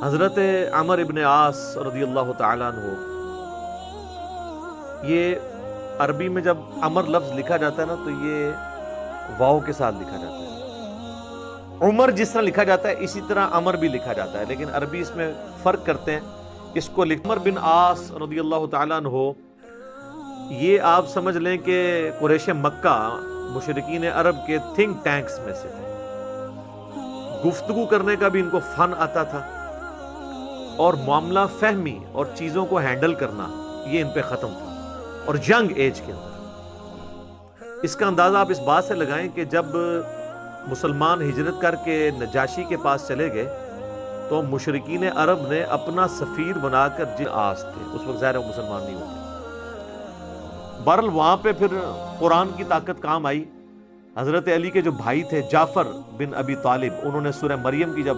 حضرت عمر ابن عاص رضی اللہ تعالیٰ عنہ، یہ عربی میں جب عمر لفظ لکھا جاتا ہے نا تو یہ واو کے ساتھ لکھا جاتا ہے۔ عمر جس طرح لکھا جاتا ہے اسی طرح عمر بھی لکھا جاتا ہے، لیکن عربی اس میں فرق کرتے ہیں۔ اس کو عمر بن عاص رضی اللہ تعالیٰ عنہ، یہ آپ سمجھ لیں کہ قریش مکہ مشرکین عرب کے تھنک ٹینکس میں سے تھے۔ گفتگو کرنے کا بھی ان کو فن آتا تھا، اور معاملہ فہمی اور چیزوں کو ہینڈل کرنا یہ ان پہ ختم تھا، اور ینگ ایج کے اندر۔ اس کا اندازہ آپ اس بات سے لگائیں کہ جب مسلمان ہجرت کر کے نجاشی کے پاس چلے گئے تو مشرکین عرب نے اپنا سفیر بنا کر جن آس تھے، اس وقت ظاہر مسلمان نہیں ہوتے۔ بہرحال وہاں پہ پھر قرآن کی طاقت کام آئی۔ حضرت علی کے جو بھائی تھے جعفر بن ابی طالب، انہوں نے سورہ مریم کی جب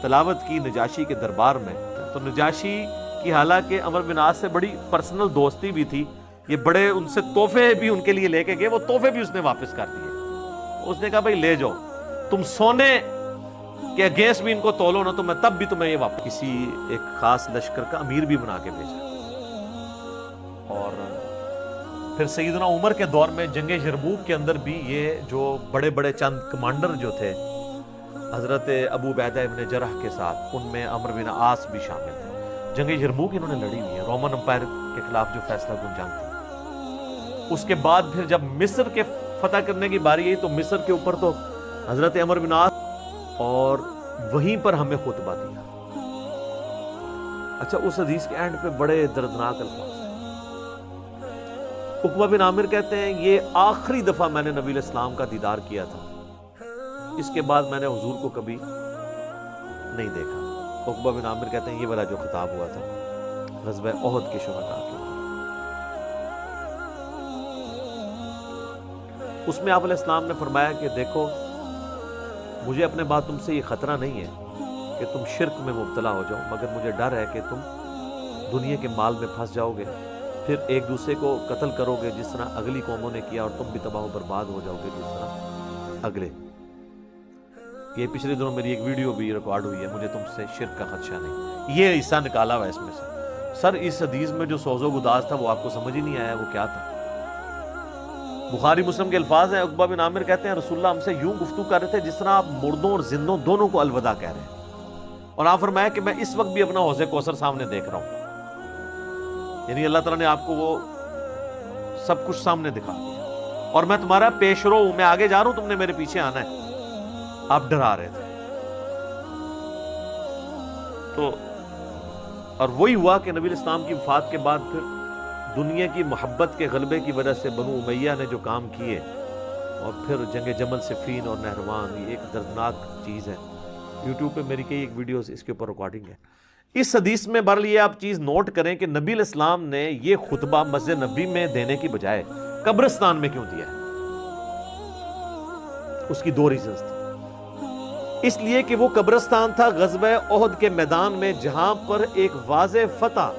تلاوت کی نجاشی کے دربار میں، تو نجاشی کی حالانکہ عمر بن عاص سے بڑی پرسنل دوستی بھی تھی، یہ بڑے ان سے تحفے بھی ان کے لیے لے کے گئے، وہ تحفے بھی اس نے واپس کر دیے۔ اس نے کہا بھائی لے جاؤ، تم سونے کے اگینسٹ بھی ان کو تولو نا تو میں تب بھی تمہیں یہ واپس۔ کسی ایک خاص لشکر کا امیر بھی بنا کے بھیجا۔ اور پھر سیدنا عمر کے دور میں جنگ یرموک کے اندر بھی یہ جو بڑے بڑے چند کمانڈر جو تھے حضرت ابو عبیدہ ابن جرح کے ساتھ، ان میں عمر بن عاص بھی شامل تھے۔ جنگ یرموک انہوں نے لڑی ہوئی ہے، رومن امپائر کے خلاف جو فیصلہ کن جنگ تھی۔ اس کے بعد پھر جب مصر کے فتح کرنے کی باری آئی تو مصر کے اوپر تو حضرت عمر بن عاص، اور وہیں پر ہمیں خطبہ دیا۔ اچھا، اس حدیث کے اینڈ پہ بڑے دردناک الفاظ ہیں۔ عقبہ بن عامر کہتے ہیں یہ آخری دفعہ میں نے نبی علیہ السلام کا دیدار کیا تھا، اس کے بعد میں نے حضور کو کبھی نہیں دیکھا۔ عقبہ بن عامر کہتے ہیں یہ والا جو خطاب ہوا تھا غزوہ احد کے شہداء کے اوپر، اس میں آپ علیہ السلام نے فرمایا کہ دیکھو مجھے اپنے بعد تم سے یہ خطرہ نہیں ہے کہ تم شرک میں مبتلا ہو جاؤ، مگر مجھے ڈر ہے کہ تم دنیا کے مال میں پھنس جاؤ گے، پھر ایک دوسرے کو قتل کرو گے جس طرح اگلی قوموں نے کیا، اور تم بھی تباہ و برباد ہو جاؤ گے جس طرح اگلے۔ یہ پچھلے دنوں میری ایک ویڈیو بھی ریکارڈ ہوئی ہے، مجھے تم سے شرک کا خدشہ نہیں، یہ حصہ نکالا ہوا ہے اس میں سے۔ سر اس حدیث میں جو سوز و گداز تھا وہ آپ کو سمجھ ہی نہیں آیا وہ کیا تھا۔ بخاری مسلم کے الفاظ ہیں، عقبہ بن عامر کہتے ہیں رسول اللہ ہم سے یوں گفتگو کر رہے تھے جس طرح آپ مردوں اور زندوں دونوں کو الوداع کہہ رہے ہیں، اور آپ فرمایا کہ میں اس وقت بھی اپنا حوض کوثر سامنے دیکھ رہا ہوں، یعنی اللہ تعالیٰ نے آپ کو وہ سب کچھ سامنے دکھا دیا، اور میں تمہارا پیش رو ہوں، میں آگے جا رہا ہوں، تم نے میرے پیچھے آنا ہے۔ آپ ڈرا رہے تھے تو، اور وہی ہوا کہ نبی اسلام کی وفات کے بعد پھر دنیا کی محبت کے غلبے کی وجہ سے بنو امیہ نے جو کام کیے، اور پھر جنگ جمل صفین اور نہروان، یہ ایک دردناک چیز ہے۔ یوٹیوب پہ میری کئی ایک ویڈیوز اس کے اوپر ریکارڈنگ ہے۔ اس حدیث میں بہرحال یہ آپ چیز نوٹ کریں کہ نبی علیہ السلام نے یہ خطبہ مسجد نبوی میں دینے کی بجائے قبرستان میں کیوں دیا ہے؟ اس کی دو ریزنز تھی۔ اس لیے کہ وہ قبرستان تھا غزوہ احد کے میدان میں، جہاں پر ایک واضح فتح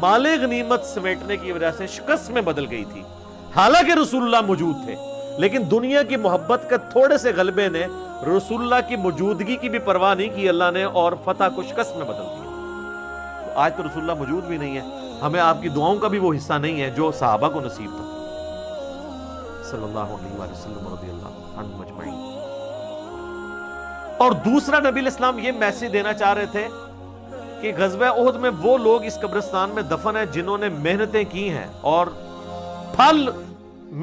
مال غنیمت سمیٹنے کی وجہ سے شکست میں بدل گئی تھی، حالانکہ رسول اللہ موجود تھے، لیکن دنیا کی محبت کا تھوڑے سے غلبے نے رسول اللہ کی موجودگی کی بھی پرواہ نہیں کی اللہ نے، اور فتح کو شکست میں بدل دیا۔ تو آج تو رسول اللہ موجود بھی نہیں ہے، ہمیں آپ کی دعاؤں کا بھی وہ حصہ نہیں ہے جو صحابہ کو نصیب تھا صلی اللہ علیہ وآلہ وسلم رضی اللہ عنہم اجمعین۔ اور دوسرا نبی علیہ السلام یہ میسج دینا چاہ رہے تھے کہ غزوہ احد میں وہ لوگ اس قبرستان میں دفن ہیں جنہوں نے محنتیں کی ہیں، اور پھل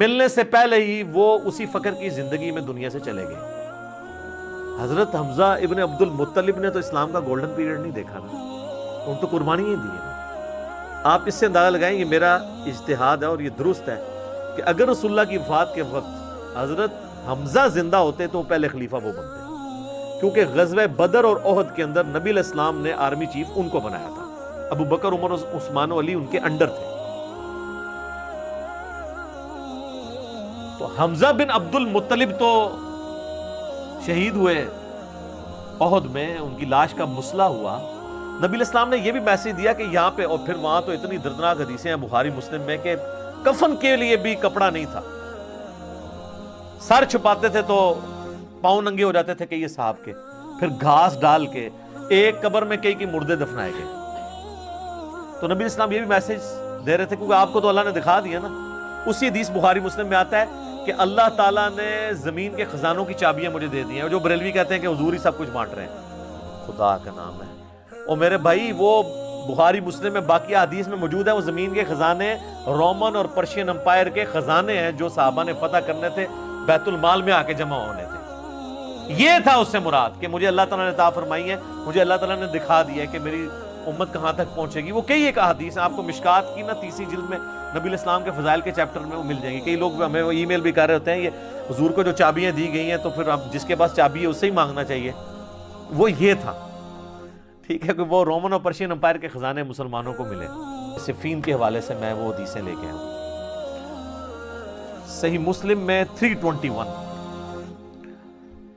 ملنے سے پہلے ہی وہ اسی فقر کی زندگی میں دنیا سے چلے گئے۔ حضرت حمزہ ابن عبد المطلب نے تو اسلام کا گولڈن پیریڈ نہیں دیکھا نا، ان تو قربانیاں دی ہیں۔ آپ اس سے اندازہ لگائیں، یہ میرا اجتہاد ہے اور یہ درست ہے کہ اگر رسول اللہ کی وفات کے وقت حضرت حمزہ زندہ ہوتے تو پہلے خلیفہ وہ بنتے، کیونکہ غزوہ بدر اور احد کے اندر نبی علیہ السلام نے آرمی چیف ان کو بنایا تھا، ابو بکر عمر عثمان و علی ان کے انڈر تھے۔ تو حمزہ بن عبد المطلب تو شہید ہوئے احد میں، ان کی لاش کا مسئلہ ہوا۔ نبی علیہ السلام نے یہ بھی میسج دیا کہ یہاں پہ، اور پھر وہاں تو اتنی دردناک حدیثیں ہیں بخاری مسلم میں کہ کفن کے لیے بھی کپڑا نہیں تھا، سر چھپاتے تھے تو پاؤں ننگے ہو جاتے تھے کہ یہ صاحب کے، پھر گھاس ڈال کے ایک قبر میں کئی مردے دفنائے گئے. تو نبی اسلام یہ بھی میسج دے رہے تھے کیونکہ آپ کو تو اللہ نے دکھا دیا نا. اسی حدیث بخاری مسلم میں آتا ہے کہ اللہ تعالیٰ نے زمین کے خزانوں کی چابیاں مجھے دے دی ہیں. جو بریلوی کہتے ہیں کہ حضور ہی سب کچھ بانٹ رہے ہیں، خدا کا نام ہے. اور میرے بھائی وہ بخاری مسلم میں باقی حدیث میں موجود ہے، وہ زمین کے خزانے رومن اور پرشین امپائر کے خزانے ہیں جو صحابہ نے فتح کرنے تھے، بیت المال میں آ کے جمع ہونے تھے. یہ تھا اس سے مراد کہ مجھے اللہ تعالیٰ نے عطا فرمائی ہے، مجھے اللہ تعالیٰ نے دکھا دیا ہے کہ میری امت کہاں تک پہنچے گی. وہ کئی ایک احادیث ہیں، آپ کو مشکات کی نا 30 جلد میں نبی الاسلام کے فضائل کے چیپٹر میں وہ مل جائیں گے. کئی لوگ ہمیں ای میل بھی کر رہے ہوتے ہیں یہ حضور کو جو چابیاں دی گئی ہیں تو پھر اب جس کے پاس چابی ہے اس سے ہی مانگنا چاہیے. وہ یہ تھا، ٹھیک ہے، کہ وہ رومن اور پرشین امپائر کے خزانے مسلمانوں کو ملے. صفین کے حوالے سے میں وہ حدیثیں لے کے آیا ہوں. صحیح مسلم میں 321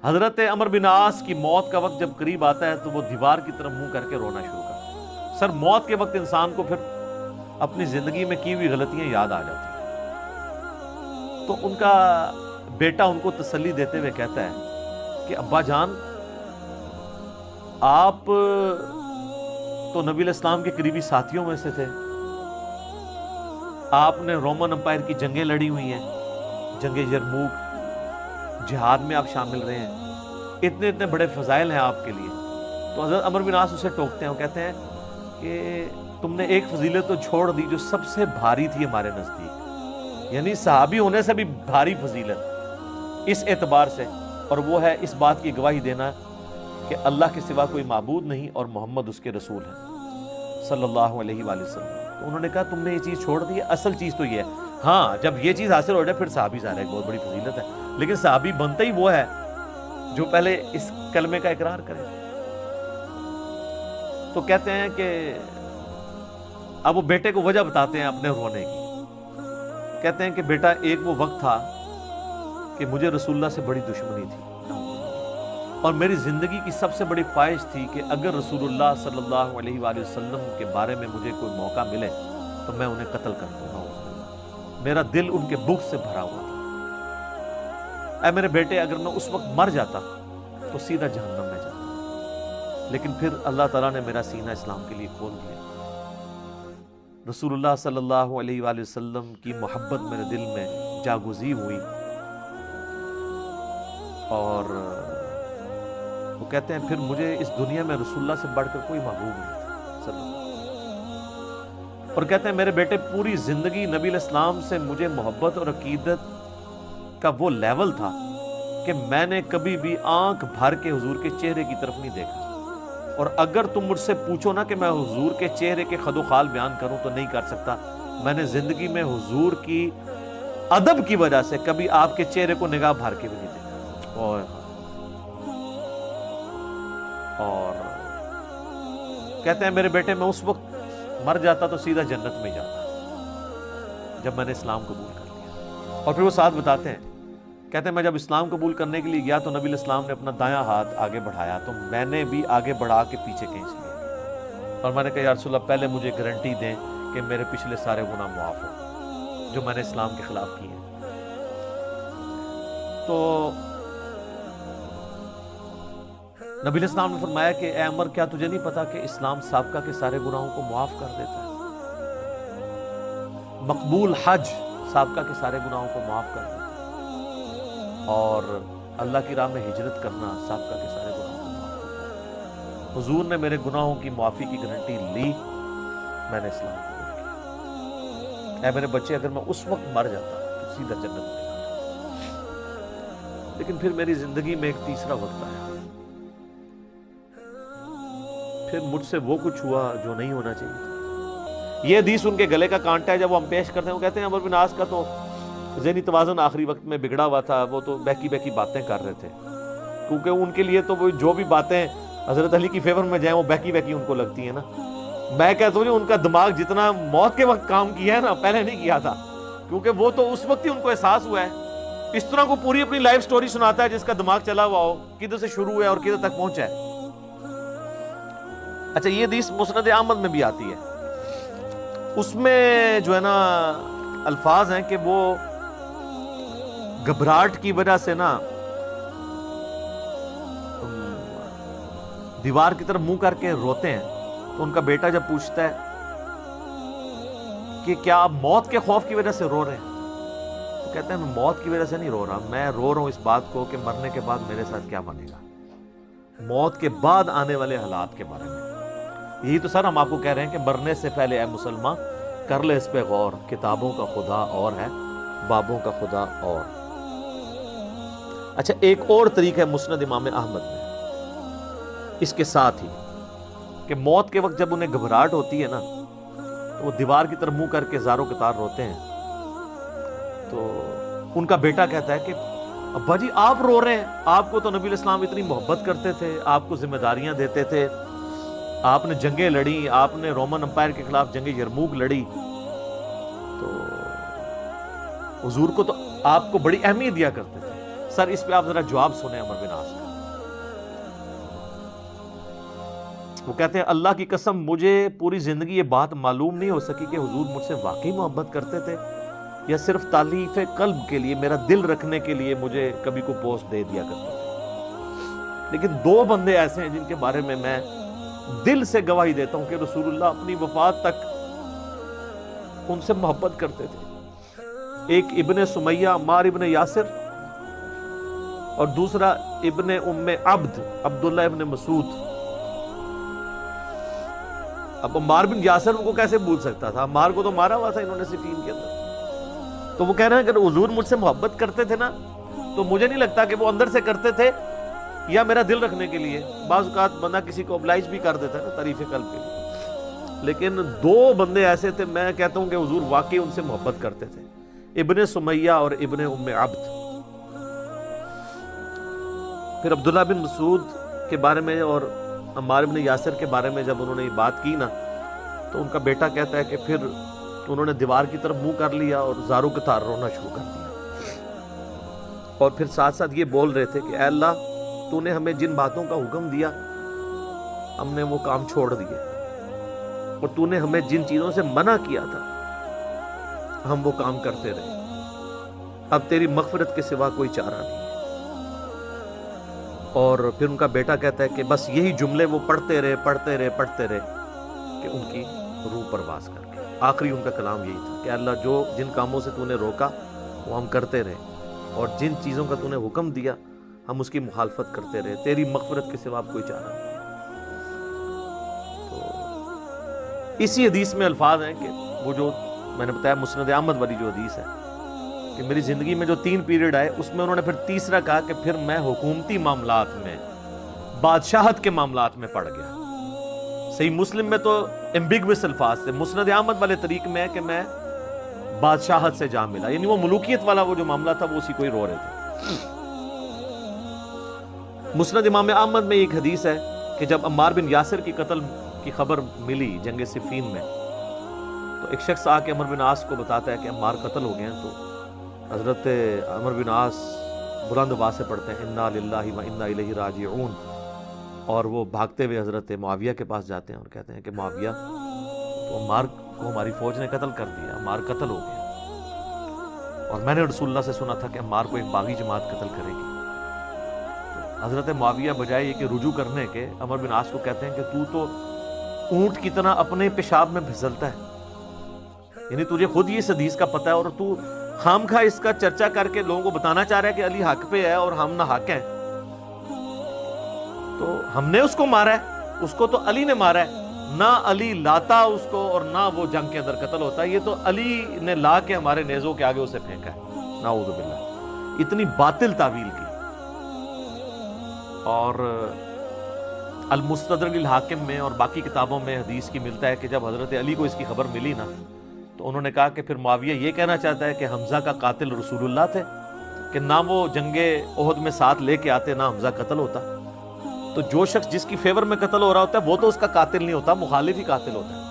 حضرت عمر بن عاص کی موت کا وقت جب قریب آتا ہے تو وہ دیوار کی طرف منہ کر کے رونا شروع کرتا ہے. سر موت کے وقت انسان کو پھر اپنی زندگی میں کی ہوئی غلطیاں یاد آ جاتی ہیں. تو ان کا بیٹا ان کو تسلی دیتے ہوئے کہتا ہے کہ ابا جان، آپ تو نبی الاسلام کے قریبی ساتھیوں میں سے تھے، آپ نے رومن امپائر کی جنگیں لڑی ہوئی ہیں، جنگ یرموک، جہاد میں آپ شامل رہے ہیں، اتنے اتنے بڑے فضائل ہیں آپ کے لیے. تو حضرت عمر بن عاص اسے ٹوکتے ہیں، وہ کہتے ہیں کہ تم نے ایک فضیلت تو چھوڑ دی جو سب سے بھاری تھی ہمارے نزدیک، یعنی صحابی ہونے سے بھی بھاری فضیلت اس اعتبار سے، اور وہ ہے اس بات کی گواہی دینا کہ اللہ کے سوا کوئی معبود نہیں اور محمد اس کے رسول ہیں صلی اللہ علیہ وآلہ وسلم. تو انہوں نے کہا تم نے یہ چیز چھوڑ دی ہے، اصل چیز تو یہ ہے. ہاں جب یہ چیز حاصل ہو جائے پھر صحابی ظاہر ہے ایک بہت بڑی فضیلت ہے، لیکن صحابی بنتا ہی وہ ہے جو پہلے اس کلمے کا اقرار کرے. تو کہتے ہیں کہ اب وہ بیٹے کو وجہ بتاتے ہیں اپنے رونے کی. کہتے ہیں کہ بیٹا ایک وہ وقت تھا کہ مجھے رسول اللہ سے بڑی دشمنی تھی اور میری زندگی کی سب سے بڑی خواہش تھی کہ اگر رسول اللہ صلی اللہ علیہ وآلہ وسلم کے بارے میں مجھے کوئی موقع ملے تو میں انہیں قتل کر دوں. میرا دل ان کے بغض سے بھرا ہوا تھا. اے میرے بیٹے، اگر میں اس وقت مر جاتا تو سیدھا جہنم میں جاتا، لیکن پھر اللہ تعالیٰ نے میرا سینہ اسلام کے لیے کھول دیا. رسول اللہ صلی اللہ علیہ وآلہ وسلم کی محبت میرے دل میں جاگزی ہوئی. اور وہ کہتے ہیں پھر مجھے اس دنیا میں رسول اللہ سے بڑھ کر کوئی محبوب نہیں تھا صلی اللہ. اور کہتے ہیں میرے بیٹے، پوری زندگی نبی الاسلام سے مجھے محبت اور عقیدت کا وہ لیول تھا کہ میں نے کبھی بھی آنکھ بھر کے حضور کے چہرے کی طرف نہیں دیکھا. اور اگر تم مجھ سے پوچھو نا کہ میں حضور کے چہرے کے خد و خال بیان کروں تو نہیں کر سکتا. میں نے زندگی میں حضور کی ادب کی وجہ سے کبھی آپ کے چہرے کو نگاہ بھر کے بھی نہیں دیکھا. اور کہتے ہیں میرے بیٹے، میں اس وقت مر جاتا تو سیدھا جنت میں جاتا جب میں نے اسلام قبول کر لیا. اور پھر وہ ساتھ بتاتے ہیں، کہتے ہیں میں جب اسلام قبول کرنے کے لیے گیا تو نبی الاسلام نے اپنا دایاں ہاتھ آگے بڑھایا تو میں نے بھی آگے بڑھا کے پیچھے کھینچ لیا. اور میں نے کہا یا رسول اللہ، پہلے مجھے گارنٹی دیں کہ میرے پچھلے سارے گناہ معاف ہوں جو میں نے اسلام کے خلاف کیے ہیں. تو نبی الاسلام نے فرمایا کہ اے عمر، کیا تجھے نہیں پتا کہ اسلام سابقہ کے سارے گناہوں کو معاف کر دیتا ہے؟ مقبول حج سابقہ کے سارے گناہوں کو معاف کر دیتا ہے، اور اللہ کی راہ میں ہجرت کرنا سابقہ کے سارے گناہوں کو معاف کرتا ہے. حضور نے میرے گناہوں کی معافی کی گارنٹی لی، میں نے اسلام قبول کیا. اے میرے بچے، اگر میں اس وقت مر جاتا تو سیدھا جنت میں جاتا. لیکن پھر میری زندگی میں ایک تیسرا وقت آیا، پھر مجھ سے وہ کچھ ہوا جو نہیں ہونا چاہیے تھا. یہ حدیث ان کے گلے کا کانٹا ہے جب وہ ہم پیش کرتے ہیں. وہ کہتے ہیں عمر بن عاص کا تو ذہنی توازن آخری وقت میں بگڑا ہوا تھا، وہ تو بہکی بہکی باتیں کر رہے تھے، کیونکہ ان کے لیے تو وہ جو بھی باتیں حضرت علی کی فیور میں جائیں وہ بہکی بہکی ان کو لگتی ہیں نا. میں کہتا ہوں ان کا دماغ جتنا موت کے وقت کام کیا ہے نا، پہلے نہیں کیا تھا، کیونکہ وہ تو اس وقت ہی ان کو احساس ہوا ہے. اس طرح کو پوری اپنی لائف سٹوری سناتا ہے جس کا دماغ چلا ہوا ہو، کدھر سے شروع ہوا ہے اور کدھر تک پہنچا ہے. اچھا، یہ حدیث مسند احمد میں بھی آتی ہے. اس میں جو ہے نا الفاظ ہیں کہ وہ گھبراہٹ کی وجہ سے نا دیوار کی طرف منہ کر کے روتے ہیں. تو ان کا بیٹا جب پوچھتا ہے کہ کیا آپ موت کے خوف کی وجہ سے رو رہے ہیں؟ تو کہتے ہیں میں موت کی وجہ سے نہیں رو رہا, میں رو رہا ہوں اس بات کو کہ مرنے کے بعد میرے ساتھ کیا بنے گا, موت کے بعد آنے والے حالات کے بارے میں. یہی تو سر ہم آپ کو کہہ رہے ہیں کہ مرنے سے پہلے اے مسلمان کر لے اس پہ غور, کتابوں کا خدا اور ہے, بابوں کا خدا اور. اچھا, ایک اور طریقہ ہے مسند امام احمد میں اس کے ساتھ ہی کہ موت کے وقت جب انہیں گھبراہٹ ہوتی ہے نا تو وہ دیوار کی طرف منہ کر کے زاروں قطار روتے ہیں. تو ان کا بیٹا کہتا ہے کہ ابا جی آپ رو رہے ہیں, آپ کو تو نبی علیہ السلام اتنی محبت کرتے تھے, آپ کو ذمہ داریاں دیتے تھے, آپ نے جنگیں لڑی, آپ نے رومن امپائر کے خلاف جنگ یرموک لڑی, تو حضور کو تو آپ کو بڑی اہمیت دیا کرتے تھے. سر اس پہ آپ ذرا جواب سنیں عمر بن عاص کا. وہ کہتے ہیں اللہ کی قسم مجھے پوری زندگی یہ بات معلوم نہیں ہو سکی کہ حضور مجھ سے واقعی محبت کرتے تھے یا صرف تالیف قلب کے لیے, میرا دل رکھنے کے لیے مجھے کبھی کو پوسٹ دے دیا کرتے تھے. لیکن دو بندے ایسے ہیں جن کے بارے میں دل سے گواہی دیتا ہوں کہ رسول اللہ اپنی وفات تک ان سے محبت کرتے تھے. ایک ابن سمیہ عمار ابن یاسر اور دوسرا ابن ام عبد عبداللہ ابن مسعود. اب عمار بن یاسر کو کیسے بھول سکتا تھا, عمار کو تو مارا ہوا تھا انہوں نے صفین کے اندر. تو وہ کہہ رہے ہیں کہ حضور مجھ سے محبت کرتے تھے نا, تو مجھے نہیں لگتا کہ وہ اندر سے کرتے تھے یا میرا دل رکھنے کے لیے. بعض اوقات بندہ کسی کو oblige بھی کر دیتا ہے نا تعریف قلب کے لیے, لیکن دو بندے ایسے تھے میں کہتا ہوں کہ حضور واقعی ان سے محبت کرتے تھے, ابن سمیہ اور ابن ام عبد. پھر عبداللہ بن مسعود کے بارے میں اور عمار بن یاسر کے بارے میں جب انہوں نے یہ بات کی نا تو ان کا بیٹا کہتا ہے کہ پھر انہوں نے دیوار کی طرف منہ کر لیا اور زاروں کے تار رونا شروع کر دیا, اور پھر ساتھ ساتھ یہ بول رہے تھے کہ اے اللہ تو نے ہمیں جن باتوں کا حکم دیا ہم نے وہ کام چھوڑ دیے, اور تو نے ہمیں جن چیزوں سے منع کیا تھا ہم وہ کام کرتے رہے, اب تیری مغفرت کے سوا کوئی چارہ نہیں. اور پھر ان کا بیٹا کہتا ہے کہ بس یہی جملے وہ پڑھتے رہے کہ ان کی روح پرواز کر کے آخری ان کا کلام یہی تھا کہ اللہ جو جن کاموں سے تو نے روکا وہ ہم کرتے رہے, اور جن چیزوں کا تو نے حکم دیا ہم اس کی مخالفت کرتے رہے, تیری مغفرت کے سوا اب کوئی چارہ نہیں. تو اسی حدیث میں الفاظ ہیں کہ وہ جو میں نے بتایا مسند احمد والی جو حدیث ہے کہ میری زندگی میں جو 3 پیریڈ آئے اس میں انہوں نے پھر تیسرا کہا کہ پھر میں حکومتی معاملات میں بادشاہت کے معاملات میں پڑ گیا. صحیح مسلم میں تو ایمبیگوس الفاظ تھے, مسند احمد والے طریق میں ہے کہ میں بادشاہت سے جا ملا, یعنی وہ ملوکیت والا وہ جو معاملہ تھا وہ اسی کو ہی رو رہے تھے. مسند امام احمد میں ایک حدیث ہے کہ جب عمار بن یاسر کی قتل کی خبر ملی جنگ صفین میں تو ایک شخص آ کے عمر بن عاص کو بتاتا ہے کہ عمار قتل ہو گئے ہیں. تو حضرت عمر بن عاص بلند آواز سے پڑھتے ہیں انا للہ و انا الیہ راجعون, اور وہ بھاگتے ہوئے حضرت معاویہ کے پاس جاتے ہیں اور کہتے ہیں کہ معاویہ تو عمار کو ہماری فوج نے قتل کر دیا, عمار قتل ہو گیا, اور میں نے رسول اللہ سے سنا تھا کہ عمار کو ایک باغی جماعت قتل کرے گی. حضرت معاویہ بجائے یہ کہ رجوع کرنے کے عمر بن عاص کو کہتے ہیں کہ تو اونٹ کی طرح اپنے پیشاب میں پھسلتا ہے, یعنی تجھے خود یہ اس حدیث کا پتہ ہے اور تو خام خواہ اس کا چرچا کر کے لوگوں کو بتانا چاہ رہا ہے کہ علی حق پہ ہے اور ہم نہ حق ہیں. تو ہم نے اس کو مارا ہے, اس کو تو علی نے مارا ہے, نہ علی لاتا اس کو اور نہ وہ جنگ کے اندر قتل ہوتا, یہ تو علی نے لا کے ہمارے نیزوں کے آگے اسے پھینکا ہے, نعوذ باللہ. اتنی باطل تعویل کی. اور المستدرک للحاکم میں اور باقی کتابوں میں حدیث کی ملتا ہے کہ جب حضرت علی کو اس کی خبر ملی نا تو انہوں نے کہا کہ پھر معاویہ یہ کہنا چاہتا ہے کہ حمزہ کا قاتل رسول اللہ تھے, کہ نہ وہ جنگ احد میں ساتھ لے کے آتے نہ حمزہ قتل ہوتا. تو جو شخص جس کی فیور میں قتل ہو رہا ہوتا ہے وہ تو اس کا قاتل نہیں ہوتا, مخالف ہی قاتل ہوتا ہے.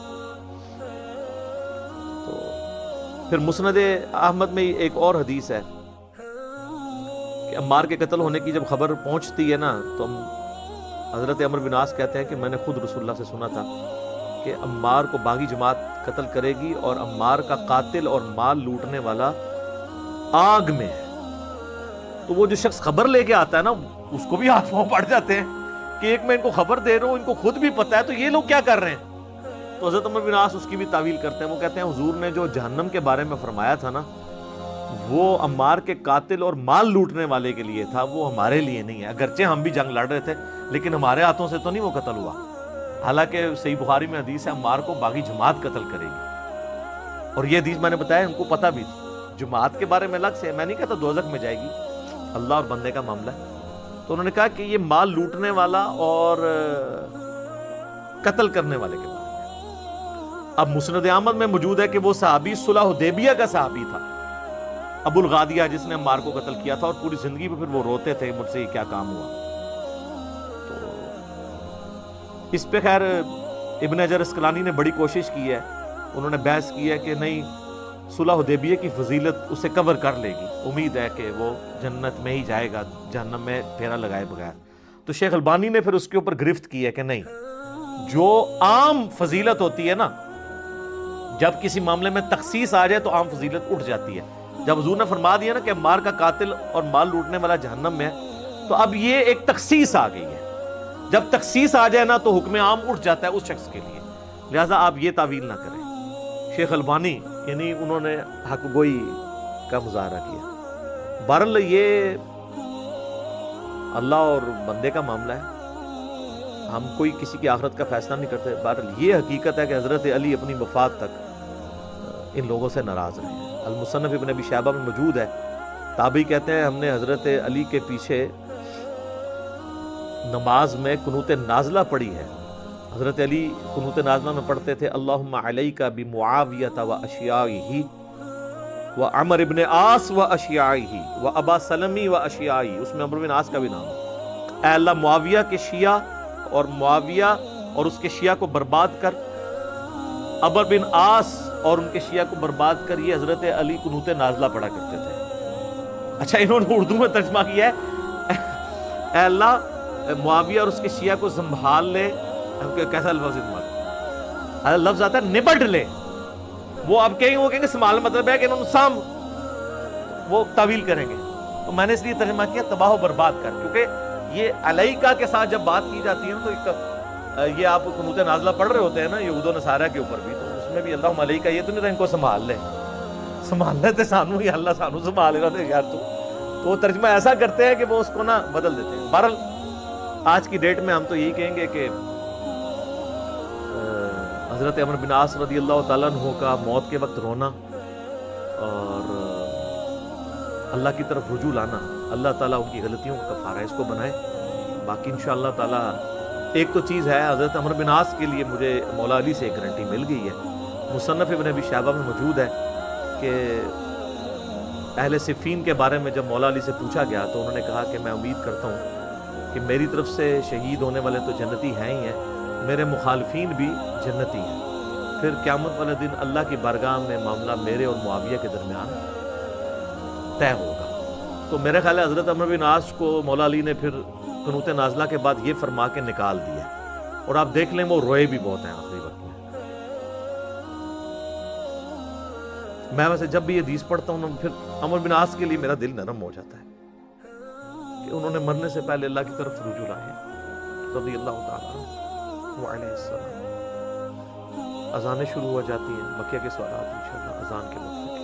تو پھر مسند احمد میں ایک اور حدیث ہے کہ عمار کے قتل ہونے کی جب خبر پہنچتی ہے نا تو حضرت عمر بن عاص کہتے ہیں کہ میں نے خود رسول اللہ سے سنا تھا کہ عمار کو باغی جماعت قتل کرے گی اور عمار کا قاتل اور مال لوٹنے والا آگ میں ہے. تو وہ جو شخص خبر لے کے آتا ہے نا اس کو بھی ہاتھ پاؤں پڑ جاتے ہیں کہ ایک میں ان کو خبر دے رہا ہوں، ان کو خود بھی پتا ہے، تو یہ لوگ کیا کر رہے ہیں؟ تو حضرت عمر بن عاص اس کی بھی تعویل کرتے ہیں، وہ کہتے ہیں حضور نے جو جہنم کے بارے میں فرمایا تھا نا، وہ عمار کے قاتل اور مال لوٹنے والے کے لیے تھا، وہ ہمارے لیے نہیں ہے۔ اگرچہ ہم بھی جنگ لڑ رہے تھے لیکن ہمارے ہاتھوں سے تو نہیں وہ قتل ہوا، حالانکہ صحیح بخاری میں حدیث ہے عمار کو باغی جماعت قتل کرے گی، اور یہ حدیث میں نے بتایا ان کو پتہ بھی تھی۔ جماعت کے بارے میں الگ سے میں نہیں کہتا دوزخ میں جائے گی، اللہ اور بندے کا معاملہ ہے۔ تو انہوں نے کہا کہ یہ مال لوٹنے والا اور قتل کرنے والے کے بارے میں۔ اب مسند احمد میں موجود ہے کہ وہ صحابی صلح حدیبیہ کا صحابی تھا، ابو الغادیہ، جس نے عمار کو قتل کیا تھا، اور پوری زندگی پہ پھر وہ روتے تھے مجھ سے یہ کیا کام ہوا۔ تو اس پہ خیر ابن حجر اسقلانی نے بڑی کوشش کی ہے، انہوں نے بحث کی ہے کہ نہیں، صلح حدیبیہ کی فضیلت اسے کور کر لے گی، امید ہے کہ وہ جنت میں ہی جائے گا، جہنم میں پھیرا لگائے بغیر۔ تو شیخ البانی نے پھر اس کے اوپر گرفت کی ہے کہ نہیں، جو عام فضیلت ہوتی ہے نا، جب کسی معاملے میں تخصیص آ جائے تو عام فضیلت اٹھ جاتی ہے۔ جب حضور نے فرما دیا نا کہ مار کا قاتل اور مال لوٹنے والا جہنم میں ہے، تو اب یہ ایک تخصیص آ گئی ہے۔ جب تخصیص آ جائے نا تو حکم عام اٹھ جاتا ہے اس شخص کے لیے، لہٰذا آپ یہ تعویل نہ کریں۔ شیخ البانی یعنی انہوں نے حق گوئی کا مظاہرہ کیا۔ بہرحال یہ اللہ اور بندے کا معاملہ ہے، ہم کوئی کسی کی آخرت کا فیصلہ نہیں کرتے۔ بہرحال یہ حقیقت ہے کہ حضرت علی اپنی وفات تک ان لوگوں سے ناراض رہے ہیں۔ المصنف ابن ابی شیبہ میں موجود ہے، تابعی کہتے ہیں ہم نے حضرت علی کے پیچھے نماز میں قنوت نازلہ پڑھی ہے۔ حضرت علی قنوت نازلہ میں پڑھتے تھے اللہم علیک بمعاویۃ و اشیائہ و عمر ابن عاص و اشیائہ و ابا سلمی و اشیائہ، اس میں عمر بن عاص کا بھی نام ہے۔ اے اللہ معاویہ کے شیعہ اور معاویہ اور اس کے شیعہ کو برباد کر، عمر بن عاص اور ان کے شیعہ کو برباد کر۔ یہ حضرت علی قنوت نازلہ پڑھا کرتے تھے۔ اچھا انہوں نے اردو میں ترجمہ کیا ہے اے اللہ معاویہ اور اس کے شیعہ کو سنبھال لے۔ کیسا لفظ استعمال؟ لفظ آتا ہے نبٹ لے۔ وہ اب کہیں گے سنبھال مطلب ہے کہ انہوں نے وہ تعویل کریں گے، تو میں نے اس لیے ترجمہ کیا تباہ و برباد کر، کیونکہ یہ علیکہ کے ساتھ جب بات کی جاتی ہے نا تو یہ آپ قنوت نازلہ پڑھ رہے ہوتے ہیں نا یہود و نصارہ کے اوپر بھی، تو اس میں بھی اللہم علیکہ یہ تو نہیں تھا ان کو سنبھال لے سانو یا اللہ سانو سنبھال لے رہا یار تو وہ ترجمہ ایسا کرتے ہیں کہ وہ اس کو نا بدل دیتے ہیں۔ بہرحال آج کی ڈیٹ میں ہم تو یہی کہیں گے کہ حضرت عمر بن عاص رضی اللہ تعالیٰ عنہ کا موت کے وقت رونا اور اللہ کی طرف رجوع لانا، اللہ تعالیٰ ان کی غلطیوں کا کفارہ اس کو بنائے۔ باقی انشاءاللہ تعالیٰ ایک تو چیز ہے، حضرت عمر بن عاص کے لیے مجھے مولا علی سے ایک گارنٹی مل گئی ہے، مصنف ابن ابی شیبہ میں موجود ہے کہ اہل صفین کے بارے میں جب مولا علی سے پوچھا گیا تو انہوں نے کہا کہ میں امید کرتا ہوں کہ میری طرف سے شہید ہونے والے تو جنتی ہیں ہی ہیں، میرے مخالفین بھی جنتی ہیں، پھر قیامت والے دن اللہ کی بارگاہ میں معاملہ میرے اور معاویہ کے درمیان طے ہوگا۔ تو میرے خیال ہے حضرت عمر بن عاص کو مولا علی نے پھر قنوت نازلہ کے بعد یہ فرما کے نکال دیا، اور آپ دیکھ لیں وہ روئے بھی بہت ہیں آخری وقت میں ویسے جب بھی یہ حدیث پڑھتا ہوں پھر عمر بن عاص کے لیے میرا دل نرم ہو جاتا ہے کہ انہوں نے مرنے سے پہلے اللہ کی طرف رجوع لایا رضی اللہ تعالیٰ علیہ السلام۔ اذانیں شروع ہو جاتی ہیں، بقیہ کے سوالات انشاءاللہ اذان کے وقت